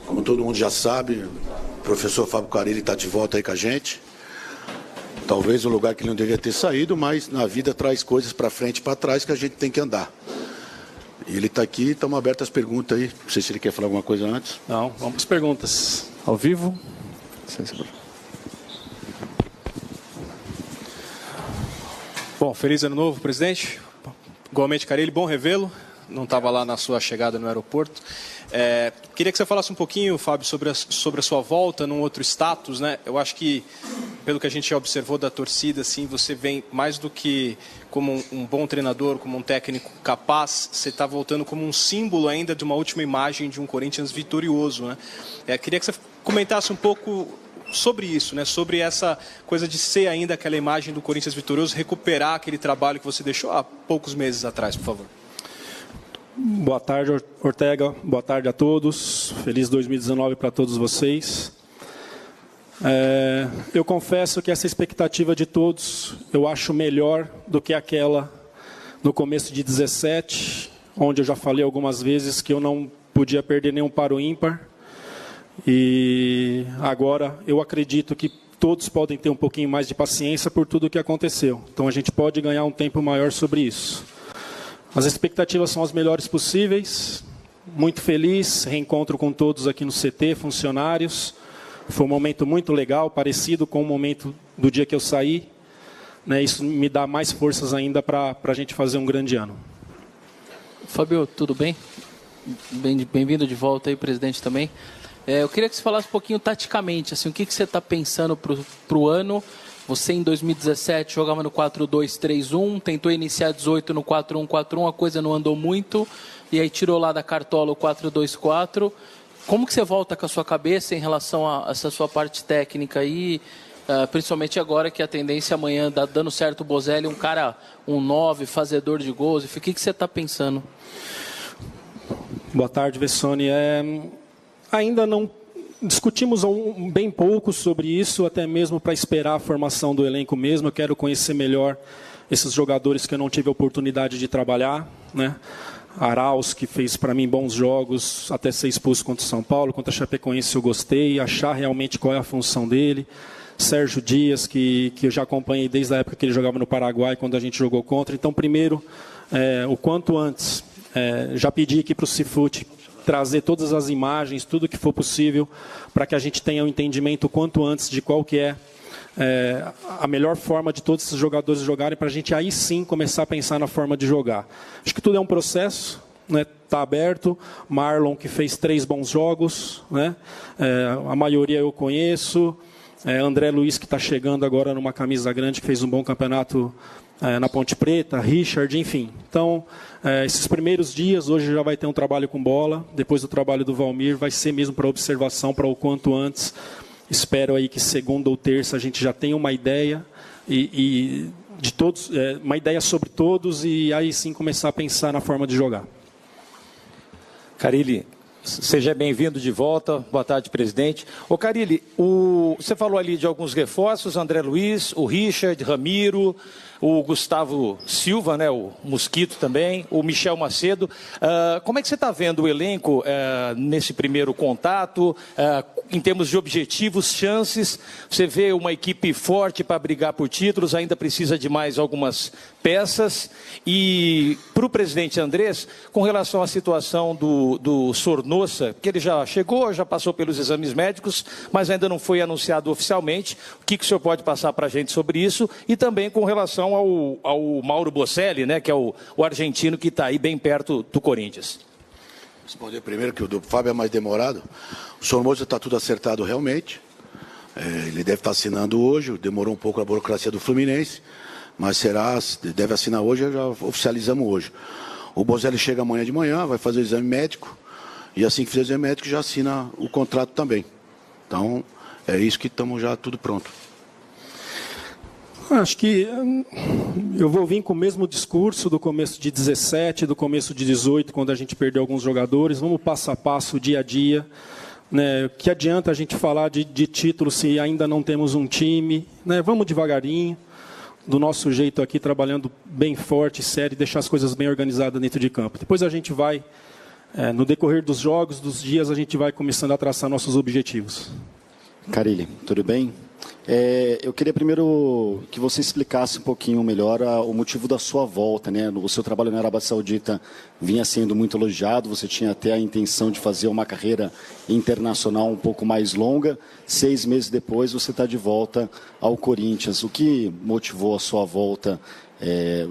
Como todo mundo já sabe, o professor Fábio Carilli está de volta aí com a gente. Talvez um lugar que ele não deveria ter saído, mas na vida traz coisas para frente e para trás que a gente tem que andar. E ele está aqui, estamos abertos às perguntas aí. Não sei se ele quer falar alguma coisa antes. Não, vamos às perguntas. Ao vivo. Bom, feliz ano novo, presidente. Igualmente, Carilli, bom revê-lo. Não estava lá na sua chegada no aeroporto. Queria que você falasse um pouquinho, Fábio, sobre a sua volta num outro status, né? Eu acho que, pelo que a gente já observou da torcida, assim, você vem mais do que como um bom treinador, como um técnico capaz, você está voltando como um símbolo ainda de uma última imagem de um Corinthians vitorioso, né? Queria que você comentasse um pouco sobre isso, né? Sobre essa coisa de ser ainda aquela imagem do Corinthians vitorioso, recuperar aquele trabalho que você deixou há poucos meses atrás, por favor. Boa tarde, Ortega. Boa tarde a todos. Feliz 2019 para todos vocês. Eu confesso que essa expectativa de todos eu acho melhor do que aquela no começo de 17, onde eu já falei algumas vezes que eu não podia perder nenhum para o ímpar. E agora eu acredito que todos podem ter um pouquinho mais de paciência por tudo o que aconteceu. Então a gente pode ganhar um tempo maior sobre isso. As expectativas são as melhores possíveis. Muito feliz, reencontro com todos aqui no CT, funcionários. Foi um momento muito legal, parecido com o momento do dia que eu saí. Isso me dá mais forças ainda para a gente fazer um grande ano. Fábio, tudo bem? Bem-vindo de volta aí, presidente também. Eu queria que você falasse um pouquinho taticamente, assim, o que você está pensando para o ano. Você, em 2017, jogava no 4-2-3-1, tentou iniciar 18 no 4-1-4-1, a coisa não andou muito, e aí tirou lá da cartola o 4-2-4. Como que você volta com a sua cabeça em relação a essa sua parte técnica aí, principalmente agora que a tendência amanhã, dando certo o Bozelli, um 9, fazedor de gols, o que você está pensando? Boa tarde, Vessone. Ainda não discutimos bem pouco sobre isso, até mesmo para esperar a formação do elenco mesmo. Eu quero conhecer melhor esses jogadores que eu não tive a oportunidade de trabalhar, né? Arauz, que fez para mim bons jogos, até ser expulso contra o São Paulo, contra a Chapecoense eu gostei, achar realmente qual é a função dele. Sérgio Dias, que eu já acompanhei desde a época que ele jogava no Paraguai, quando a gente jogou contra. Então, primeiro, o quanto antes, já pedi aqui para o Cifute trazer todas as imagens, tudo que for possível, para que a gente tenha um entendimento o quanto antes de qual que é a melhor forma de todos esses jogadores jogarem, para a gente aí sim começar a pensar na forma de jogar. Acho que tudo é um processo, né? Tá aberto. Marlon, que fez 3 bons jogos, né? A maioria eu conheço. André Luiz, que está chegando agora numa camisa grande, que fez um bom campeonato na Ponte Preta, Richard, enfim. Então, esses primeiros dias, hoje já vai ter um trabalho com bola, depois do trabalho do Valmir, vai ser mesmo para observação, para o quanto antes. Espero aí que segunda ou terça a gente já tenha uma ideia, e de todos, uma ideia sobre todos, e aí sim começar a pensar na forma de jogar. Carilli, seja bem-vindo de volta. Boa tarde, presidente. Ô Carilli, você falou ali de alguns reforços, André Luiz, o Richard, Ramiro, o Gustavo Silva, né, o Mosquito também, o Michel Macedo. Como é que você está vendo o elenco nesse primeiro contato, em termos de objetivos, chances? Você vê uma equipe forte para brigar por títulos, ainda precisa de mais algumas peças? E para o presidente Andrés, com relação à situação do Sornosa, que ele já chegou, já passou pelos exames médicos, mas ainda não foi anunciado oficialmente, o que o senhor pode passar para a gente sobre isso? E também com relação ao Mauro Bocelli, né, que é o argentino que está aí bem perto do Corinthians. Responder primeiro, que o do Fábio é mais demorado. O Sornosa está tudo acertado realmente. Ele deve estar assinando hoje, demorou um pouco a burocracia do Fluminense, mas deve assinar hoje, já oficializamos hoje. O Bozelli chega amanhã de manhã, vai fazer o exame médico, e assim que fizer o exame médico já assina o contrato também. Então, é isso que estamos já tudo pronto. Acho que eu vou vir com o mesmo discurso do começo de 17, do começo de 18, quando a gente perdeu alguns jogadores. Vamos passo a passo, dia a dia. Né? Que adianta a gente falar de título se ainda não temos um time? Né? Vamos devagarinho, do nosso jeito aqui, trabalhando bem forte, sério, deixar as coisas bem organizadas dentro de campo. Depois a gente vai no decorrer dos jogos, dos dias, a gente vai começando a traçar nossos objetivos. Carille, tudo bem? Eu queria primeiro que você explicasse um pouquinho melhor o motivo da sua volta, né? O seu trabalho na Arábia Saudita vinha sendo muito elogiado, você tinha até a intenção de fazer uma carreira internacional um pouco mais longa. 6 meses depois, você está de volta ao Corinthians. O que motivou a sua volta,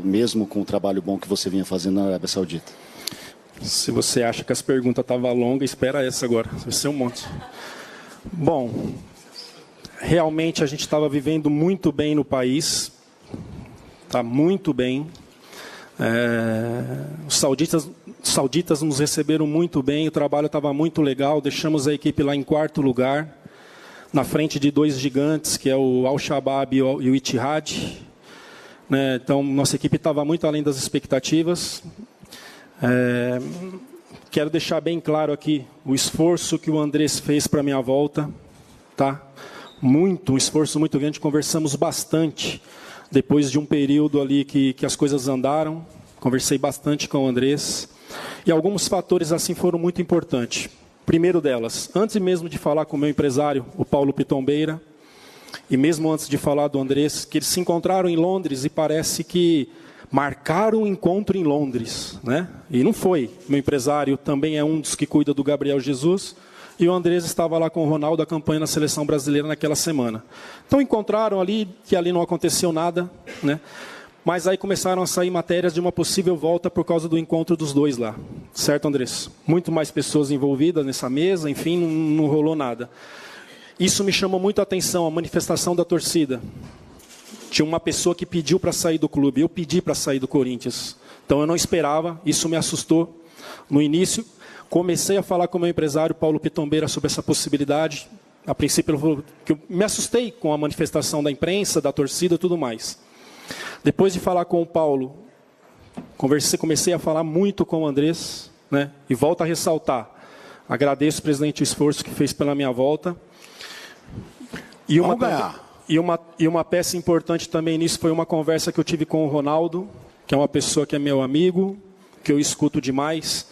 mesmo com o trabalho bom que você vinha fazendo na Arábia Saudita? Se você acha que as perguntas estavam longas, espera essa agora, vai ser um monte. Bom, realmente a gente estava vivendo muito bem no país, tá muito bem. Os sauditas nos receberam muito bem, o trabalho estava muito legal, deixamos a equipe lá em 4º lugar, na frente de 2 gigantes, que é o Al-Shabaab e o Ittihad. Então, nossa equipe estava muito além das expectativas. Quero deixar bem claro aqui o esforço que o Andrés fez para a minha volta, tá? Um esforço muito grande, conversamos bastante, depois de um período ali que as coisas andaram, conversei bastante com o Andrés, e alguns fatores assim foram muito importantes. Primeiro delas, antes mesmo de falar com o meu empresário, o Paulo Pitombeira, e mesmo antes de falar do Andrés, que eles se encontraram em Londres e parece que marcaram um encontro em Londres, né? E não foi. Meu empresário também é um dos que cuida do Gabriel Jesus, e o Andrés estava lá com o Ronaldo, a campanha na seleção brasileira naquela semana. Então encontraram ali, que ali não aconteceu nada, né? Mas aí começaram a sair matérias de uma possível volta por causa do encontro dos dois lá. Certo, Andrés? Muito mais pessoas envolvidas nessa mesa, enfim, não rolou nada. Isso me chamou muito a atenção, a manifestação da torcida. Tinha uma pessoa que pediu para sair do clube, eu pedi para sair do Corinthians. Então eu não esperava, isso me assustou. No início, comecei a falar com o meu empresário, Paulo Pitombeira, sobre essa possibilidade. A princípio, ele falou que eu me assustei com a manifestação da imprensa, da torcida e tudo mais. Depois de falar com o Paulo, comecei a falar muito com o Andrés, né? E volto a ressaltar, agradeço, presidente, o esforço que fez pela minha volta. E Vamos ganhar. E uma peça importante também nisso foi uma conversa que eu tive com o Ronaldo, que é uma pessoa que é meu amigo, que eu escuto demais.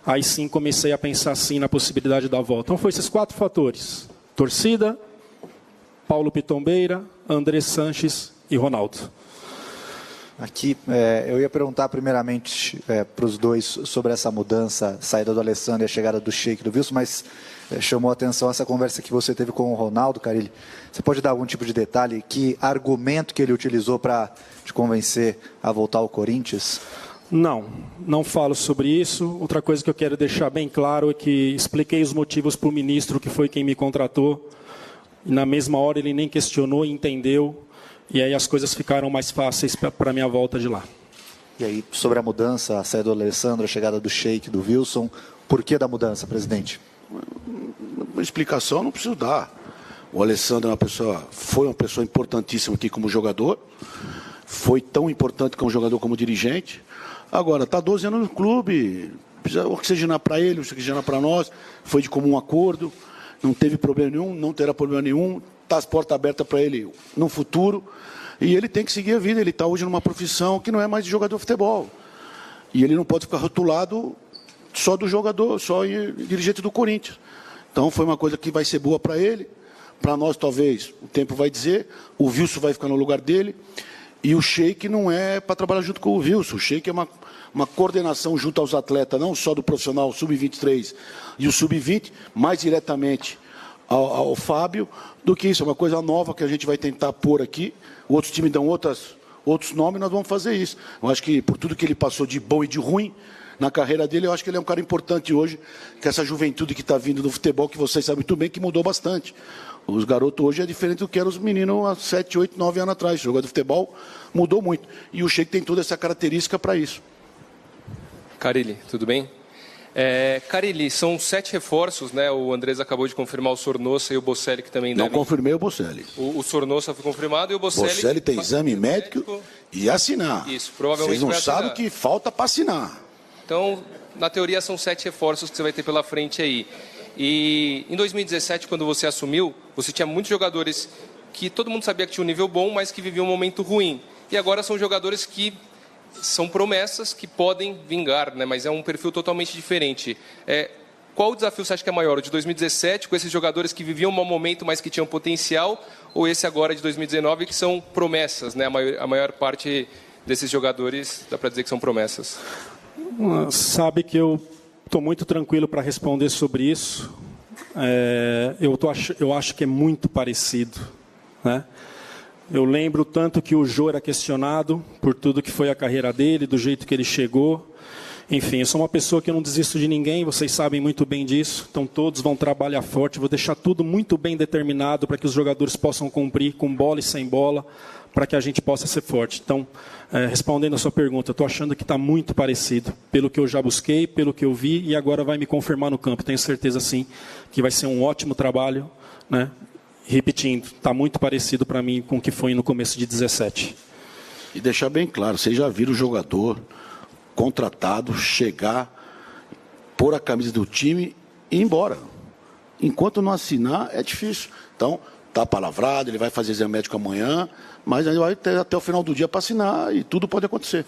Aí sim comecei a pensar sim na possibilidade da volta. Então, foram esses 4 fatores: torcida, Paulo Pitombeira, Andrés Sanches e Ronaldo. Aqui, eu ia perguntar primeiramente para os dois sobre essa mudança, saída do Alessandro e a chegada do Sheik do Wilson, mas chamou a atenção essa conversa que você teve com o Ronaldo, Carille. Você pode dar algum tipo de detalhe? Que argumento que ele utilizou para te convencer a voltar ao Corinthians? Não falo sobre isso. Outra coisa que eu quero deixar bem claro é que expliquei os motivos para o ministro, que foi quem me contratou. E na mesma hora ele nem questionou e entendeu. E aí as coisas ficaram mais fáceis para a minha volta de lá. E aí, sobre a mudança, a saída do Alessandro, a chegada do Sheik, do Wilson, por que da mudança, presidente? Uma explicação não preciso dar. O Alessandro foi uma pessoa importantíssima aqui como jogador, foi tão importante como jogador como dirigente. Agora, está 12 anos no clube, precisa oxigenar para ele, oxigenar para nós, foi de comum acordo, não teve problema nenhum, não terá problema nenhum, está as portas abertas para ele no futuro, e ele tem que seguir a vida. Ele está hoje numa profissão que não é mais de jogador de futebol, e ele não pode ficar rotulado só do jogador, só dirigente do Corinthians. Então foi uma coisa que vai ser boa para ele, para nós talvez o tempo vai dizer, o Wilson vai ficar no lugar dele, e o Sheik não é para trabalhar junto com o Wilson. O Sheik é uma coordenação junto aos atletas, não só do profissional sub-23 e o sub-20, mais diretamente ao Fábio, do que isso. É uma coisa nova que a gente vai tentar pôr aqui. Outros times dão outros nomes, nós vamos fazer isso. Eu acho que por tudo que ele passou de bom e de ruim na carreira dele, eu acho que ele é um cara importante hoje, que essa juventude que está vindo do futebol, que vocês sabem muito bem, que mudou bastante. Os garotos hoje é diferente do que eram os meninos há 7, 8, 9 anos atrás. O jogador de futebol mudou muito. E o Sheik tem toda essa característica para isso. Carille, tudo bem? Carille, são 7 reforços, né? O Andrés acabou de confirmar o Sornosa e o Bocelli, que também Não confirmei o Bocelli. O Sornosa foi confirmado e o Bocelli... Bocelli tem exame médico e assinar. Isso, provavelmente. Vocês não sabem o que falta para assinar. Então, na teoria, são 7 reforços que você vai ter pela frente aí. E em 2017, quando você assumiu, você tinha muitos jogadores que todo mundo sabia que tinha um nível bom, mas que viviam um momento ruim. E agora são jogadores que são promessas que podem vingar, né? Mas é um perfil totalmente diferente. Qual o desafio você acha que é maior? O de 2017, com esses jogadores que viviam um mau momento, mas que tinham potencial, ou esse agora de 2019, que são promessas, né? A maior parte desses jogadores, dá para dizer que são promessas. Sabe que eu estou muito tranquilo para responder sobre isso. Eu acho que é muito parecido, né? Eu lembro tanto que o Jô era questionado por tudo que foi a carreira dele, do jeito que ele chegou. Enfim, eu sou uma pessoa que eu não desisto de ninguém, vocês sabem muito bem disso. Então todos vão trabalhar forte, vou deixar tudo muito bem determinado para que os jogadores possam cumprir com bola e sem bola, para que a gente possa ser forte. Então, respondendo a sua pergunta, eu estou achando que está muito parecido, pelo que eu já busquei, pelo que eu vi, e agora vai me confirmar no campo. Tenho certeza, sim, que vai ser um ótimo trabalho, né? Repetindo, está muito parecido para mim com o que foi no começo de 17. E deixar bem claro, vocês já viram o jogador contratado chegar, pôr a camisa do time e ir embora. Enquanto não assinar, é difícil. Então, está palavrado, ele vai fazer exame médico amanhã, mas ainda vai ter até o final do dia para assinar e tudo pode acontecer.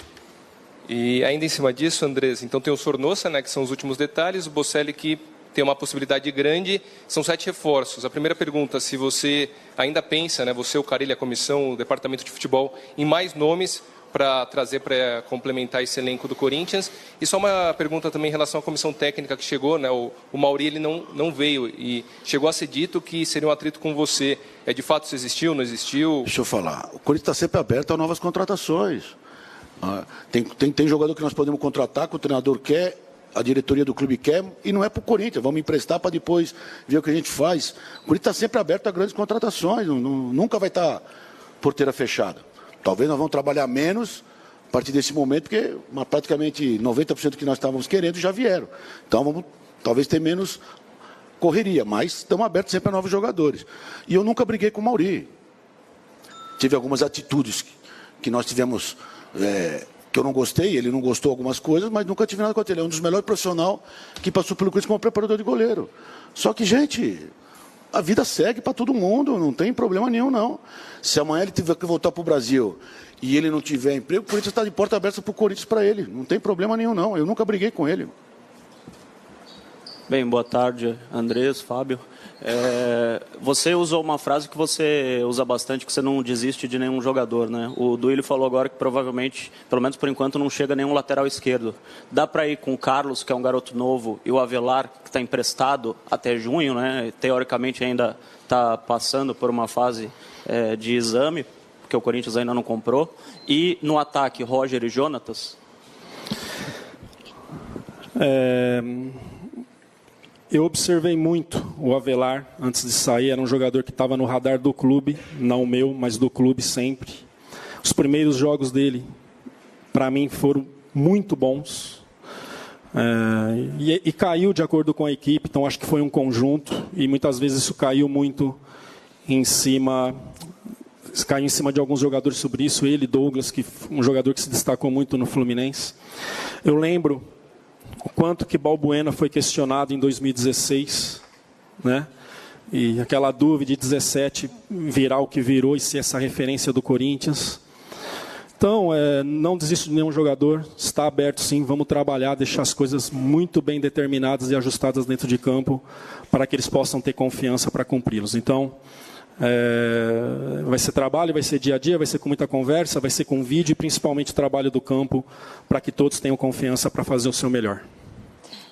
E ainda em cima disso, Andrés, então tem o Sornosa, né, que são os últimos detalhes, o Bocelli que tem uma possibilidade grande, são 7 reforços. A primeira pergunta, se você ainda pensa, né, você, o Carille, a comissão, o departamento de futebol, em mais nomes para trazer para complementar esse elenco do Corinthians. E só uma pergunta também em relação à comissão técnica que chegou, né? O Mauri ele não veio e chegou a ser dito que seria um atrito com você. De fato isso existiu, não existiu? Deixa eu falar. O Corinthians está sempre aberto a novas contratações. Tem jogador que nós podemos contratar, que o treinador quer, a diretoria do clube quer, e não é para o Corinthians. Vamos emprestar para depois ver o que a gente faz. O Corinthians está sempre aberto a grandes contratações. Nunca vai estar porteira fechada. Talvez nós vamos trabalhar menos a partir desse momento, porque praticamente 90% do que nós estávamos querendo já vieram. Então vamos talvez ter menos correria, mas estamos abertos sempre a novos jogadores. E eu nunca briguei com o Mauri. Tive algumas atitudes que nós tivemos, que eu não gostei, ele não gostou de algumas coisas, mas nunca tive nada contra ele. É um dos melhores profissionais que passou pelo Corinthians como preparador de goleiro. Só que, gente, a vida segue para todo mundo, não tem problema nenhum, não. Se amanhã ele tiver que voltar para o Brasil e ele não tiver emprego, o Corinthians está de porta aberta para o Corinthians para ele. Não tem problema nenhum, não. Eu nunca briguei com ele. Bem, boa tarde, Andrés, Fábio. Você usou uma frase que você usa bastante, que você não desiste de nenhum jogador, né? O Duílio falou agora que provavelmente, pelo menos por enquanto, não chega nenhum lateral esquerdo. Dá para ir com o Carlos, que é um garoto novo, e o Avelar, que está emprestado até junho, né? Teoricamente ainda está passando por uma fase de exame, porque o Corinthians ainda não comprou. E no ataque, Roger e Jonatas? Eu observei muito o Avelar antes de sair. Era um jogador que estava no radar do clube, não o meu, mas do clube sempre. Os primeiros jogos dele, para mim, foram muito bons. E caiu de acordo com a equipe, então acho que foi um conjunto. E muitas vezes isso caiu muito em cima de alguns jogadores sobre isso. Ele, Douglas, que um jogador que se destacou muito no Fluminense. Eu lembro o quanto que Balbuena foi questionado em 2016, né? E aquela dúvida de 17 virar o que virou e ser essa referência do Corinthians. Então, não desisto de nenhum jogador, está aberto sim, vamos trabalhar, deixar as coisas muito bem determinadas e ajustadas dentro de campo para que eles possam ter confiança para cumpri-los. Então, vai ser trabalho, vai ser dia a dia, vai ser com muita conversa, vai ser com vídeo e principalmente trabalho do campo para que todos tenham confiança para fazer o seu melhor.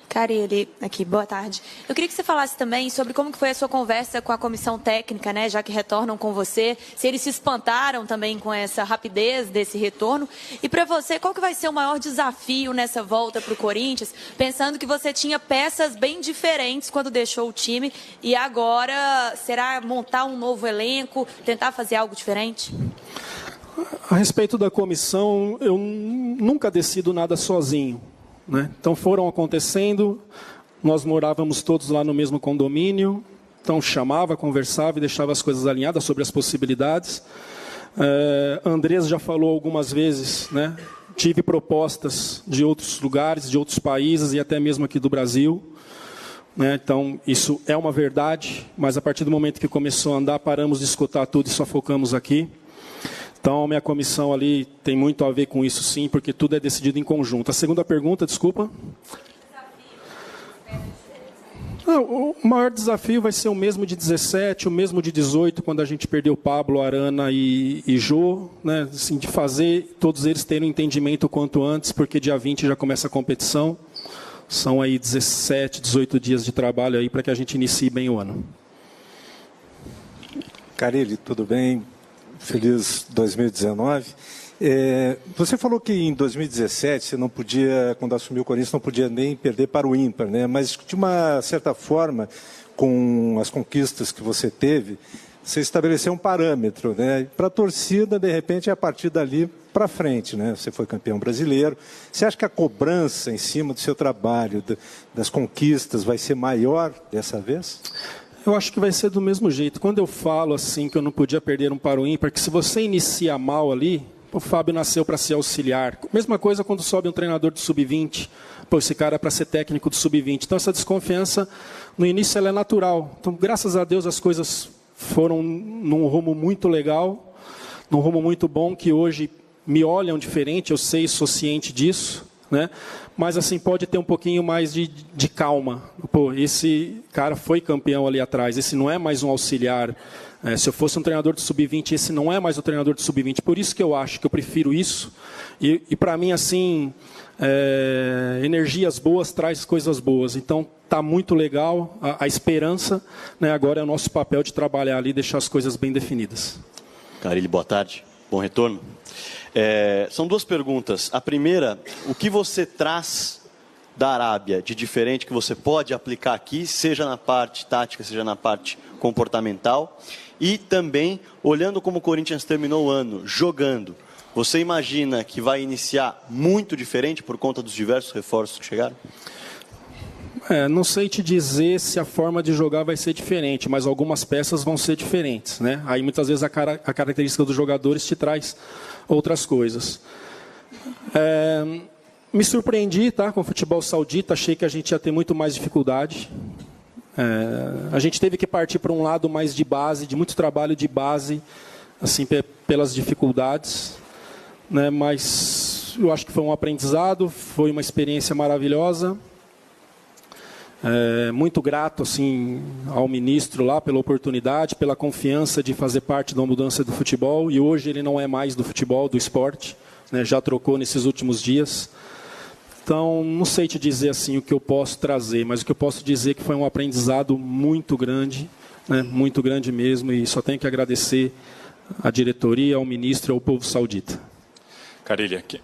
Carille, aqui, boa tarde. Eu queria que você falasse também sobre como que foi a sua conversa com a comissão técnica, né, já que retornam com você, se eles se espantaram também com essa rapidez desse retorno. E para você, qual que vai ser o maior desafio nessa volta para o Corinthians, pensando que você tinha peças bem diferentes quando deixou o time e agora será montar um novo elenco, tentar fazer algo diferente? A respeito da comissão, eu nunca decido nada sozinho, né? Então foram acontecendo, nós morávamos todos lá no mesmo condomínio, então chamava, conversava e deixava as coisas alinhadas sobre as possibilidades. Andrés já falou algumas vezes, né? Tive propostas de outros lugares, de outros países e até mesmo aqui do Brasil, né? Então isso é uma verdade, mas a partir do momento que começou a andar, paramos de escutar tudo e só focamos aqui. Então, minha comissão ali tem muito a ver com isso, sim, porque tudo é decidido em conjunto. A segunda pergunta, desculpa. O maior desafio vai ser o mesmo de 17, o mesmo de 18, quando a gente perdeu Pablo, Arana e Jô, né? Assim, de fazer todos eles terem um entendimento o quanto antes, porque dia 20 já começa a competição. São aí 17, 18 dias de trabalho aí para que a gente inicie bem o ano. Carille, tudo bem? Feliz 2019. Você falou que em 2017 você não podia, quando assumiu o Corinthians, não podia nem perder para o ímpar, né? Mas de uma certa forma, com as conquistas que você teve, você estabeleceu um parâmetro, né? Para a torcida, de repente, é a partir dali para frente, né? Você foi campeão brasileiro. Você acha que a cobrança em cima do seu trabalho, das conquistas, vai ser maior dessa vez? Eu acho que vai ser do mesmo jeito. Quando eu falo assim que eu não podia perder um para o ímpar, que se você inicia mal ali, o Fábio nasceu para ser auxiliar. Mesma coisa quando sobe um treinador do sub-20. Pô, esse cara é para ser técnico do sub-20. Então essa desconfiança, no início, ela é natural. Então, graças a Deus, as coisas foram num rumo muito legal, num rumo muito bom, que hoje me olham diferente, eu sei, sou ciente disso, né? Mas assim, pode ter um pouquinho mais de calma. Pô, esse cara foi campeão ali atrás, esse não é mais um auxiliar. Se eu fosse um treinador de sub-20, esse não é mais o treinador de sub-20. Por isso que eu acho que eu prefiro isso. E para mim, assim, energias boas traz coisas boas. Então, está muito legal a esperança, né? Agora é o nosso papel de trabalhar ali e deixar as coisas bem definidas. Carille, boa tarde. Bom retorno. São duas perguntas. A primeira, o que você traz da Arábia de diferente que você pode aplicar aqui, seja na parte tática, seja na parte comportamental? E também, olhando como o Corinthians terminou o ano, jogando, você imagina que vai iniciar muito diferente por conta dos diversos reforços que chegaram? Não sei te dizer se a forma de jogar vai ser diferente, mas algumas peças vão ser diferentes, né? Aí muitas vezes a característica dos jogadores te traz outras coisas. Me surpreendi, tá, com o futebol saudita, achei que a gente ia ter muito mais dificuldade. A gente teve que partir para um lado mais de base, de muito trabalho de base, assim, pelas dificuldades, né? Mas eu acho que foi um aprendizado, foi uma experiência maravilhosa. Muito grato assim, ao ministro lá pela oportunidade, pela confiança de fazer parte da mudança do futebol. E hoje ele não é mais do futebol, do esporte, né? Já trocou nesses últimos dias. Então, não sei te dizer assim o que eu posso trazer, mas o que eu posso dizer é que foi um aprendizado muito grande, né? Muito grande mesmo, e só tenho que agradecer à diretoria, ao ministro e ao povo saudita. Carille, aqui.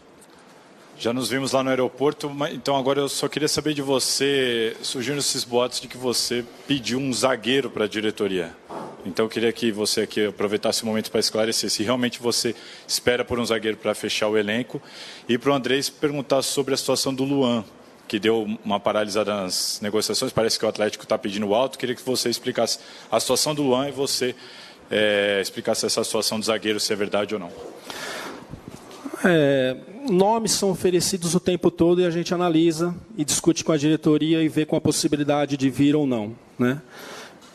Já nos vimos lá no aeroporto, então agora eu só queria saber de você, surgiram esses boatos de que você pediu um zagueiro para a diretoria. Então eu queria que você aqui aproveitasse o momento para esclarecer se realmente você espera por um zagueiro para fechar o elenco. E para o Andrés perguntar sobre a situação do Luan, que deu uma paralisada nas negociações, parece que o Atlético está pedindo alto. Queria que você explicasse a situação do Luan e você explicasse essa situação do zagueiro, se é verdade ou não. Nomes são oferecidos o tempo todo e a gente analisa e discute com a diretoria e vê com a possibilidade de vir ou não, né?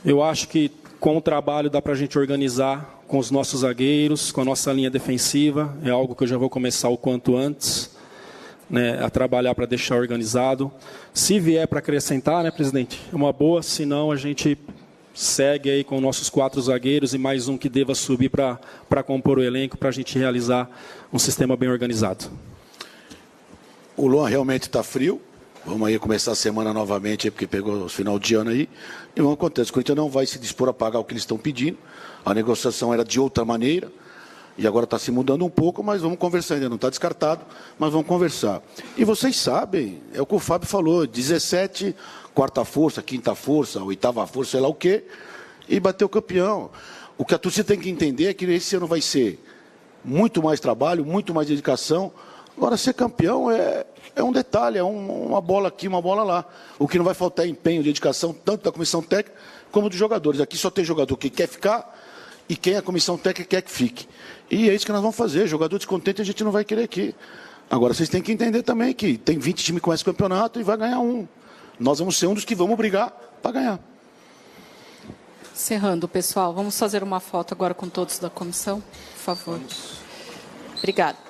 Eu acho que com o trabalho dá para a gente organizar com os nossos zagueiros, com a nossa linha defensiva, é algo que eu já vou começar o quanto antes, né, a trabalhar para deixar organizado. Se vier para acrescentar, né, presidente, é uma boa, se não a gente segue aí com nossos 4 zagueiros e mais um que deva subir para compor o elenco, para a gente realizar um sistema bem organizado. O Luan realmente está frio. Vamos aí começar a semana novamente, porque pegou o final de ano aí. E não acontece, o Corinthians não vai se dispor a pagar o que eles estão pedindo. A negociação era de outra maneira. E agora está se mudando um pouco, mas vamos conversar. Ainda não está descartado, mas vamos conversar. E vocês sabem, é o que o Fábio falou, 17, quarta força, quinta força, oitava força, sei lá o quê, e bateu campeão. O que a torcida tem que entender é que esse ano vai ser muito mais trabalho, muito mais dedicação. Agora, ser campeão é um detalhe, é uma bola aqui, uma bola lá. O que não vai faltar é empenho, dedicação, tanto da comissão técnica como dos jogadores. Aqui só tem jogador que quer ficar e quem a comissão técnica quer que fique. E é isso que nós vamos fazer. Jogador descontente a gente não vai querer aqui. Agora, vocês têm que entender também que tem 20 times que começam o campeonato e vai ganhar um. Nós vamos ser um dos que vamos brigar para ganhar. Encerrando, pessoal, vamos fazer uma foto agora com todos da comissão, por favor. Obrigada.